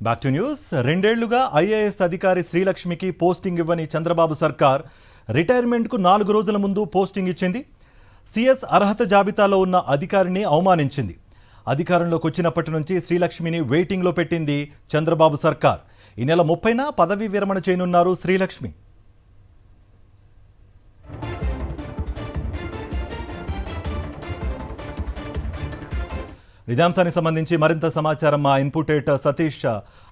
Back to news. రెండేళ్లుగా IAS అధికారి శ్రీలక్ష్మికి posting ఇవ్వని చంద్రబాబు సర్కార్ రిటైర్మెంట్కు 4 రోజుల ముందు పోస్టింగ్ ఇచ్చింది. సిఎస్ అర్హత జాబితాలో ఉన్న అధికారిని అవమానించింది. అధికారంలోకి వచ్చినప్పటి నుంచి శ్రీలక్ష్మిని వెయిటింగ్లో పెట్టింది చంద్రబాబు సర్కార్. ఈ నెల 30న పదవీ విరమణ చేయనున్నారు శ్రీలక్ష్మి. ఇదాంశానికి సంబంధించి మరింత సమాచారం మా ఇన్పుట్ ఎడిటర్ సతీష్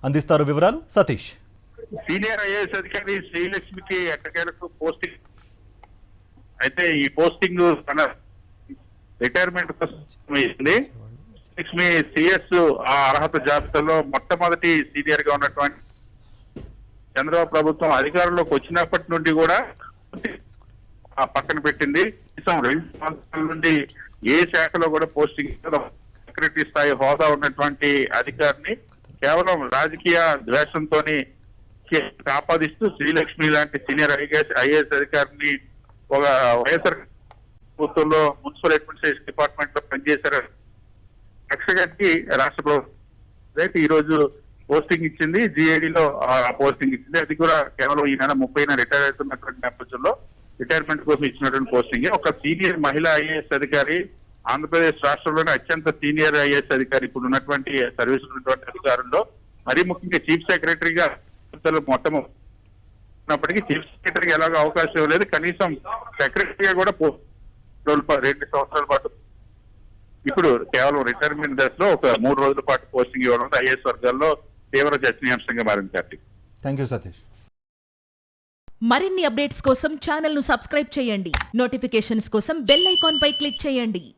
అందిస్తారు. వివరాలు సతీష్. సీనియర్ ఐఏఎస్ అధికారి శ్రీలక్ష్మికి ఎట్టకేలకు పోస్టింగ్ అయితే ఈ పోస్టింగ్ తన రిటైర్మెంట్ కోసం లక్ష్మి సిఎస్ ఆ అర్హత జాబితాలో మొట్టమొదటి సీనియర్ గా ఉన్నటువంటి చంద్రబాబు ప్రభుత్వం అధికారంలోకి వచ్చినప్పటి నుండి కూడా పక్కన పెట్టింది. 2 సంవత్సరాల నుండి ఏ శాఖలో కూడా పోస్టింగ్ సెక్రటరీ స్థాయి హోదా ఉన్నటువంటి అధికారిని కేవలం రాజకీయ ద్వేషంతో ఆపాదిస్తూ శ్రీలక్ష్మి లాంటి సీనియర్ ఐఏఎస్ అధికారిని ఒక వైఎస్ఆర్ ప్రభుత్వంలో మున్సిపల్ అడ్మినిస్ట్రేషన్ డిపార్ట్మెంట్ లో పనిచేశారు రక్షగారికి రాష్ట్ర ప్రభుత్వం అయితే ఈ రోజు పోస్టింగ్ ఇచ్చింది. జిఏడిలో పోస్టింగ్ ఇచ్చింది. అది కూడా కేవలం ఈ నెల 30న రిటైర్ అవుతున్నటువంటి నేపథ్యంలో రిటైర్మెంట్ కోసం ఇచ్చినటువంటి పోస్టింగ్. ఒక సీనియర్ మహిళా ఐఏఎస్ అధికారి, ఆంధ్రప్రదేశ్ రాష్ట్రంలోనే అత్యంత సీనియర్ ఐఏఎస్ అధికారి, ఇప్పుడు ఉన్నటువంటి సర్వీస్ ఉన్నటువంటి అధికారుల్లో మరీ ముఖ్యంగా చీఫ్ సెక్రటరీగా మొత్తం ఉన్నప్పటికీ చీఫ్ సెక్రటరీకి ఎలాగో అవకాశం లేదు. కనీసం సెక్రటరీగా కూడా 2 సంవత్సరాల పాటు ఇప్పుడు కేవలం రిటైర్మెంట్ దశలో ఒక 3 రోజుల పాటు పోస్టింగ్ ఇవ్వడం ఐఏఎస్ వర్గాల్లో తీవ్ర చర్చనీయాంశంగా మారింది. Thank you Satish. మరిన్ని అప్డేట్స్ కోసం ఛానల్ ను సబ్స్క్రైబ్ చేయండి. నోటిఫికేషన్స్ కోసం బెల్ ఐకాన్ పై క్లిక్ చేయండి.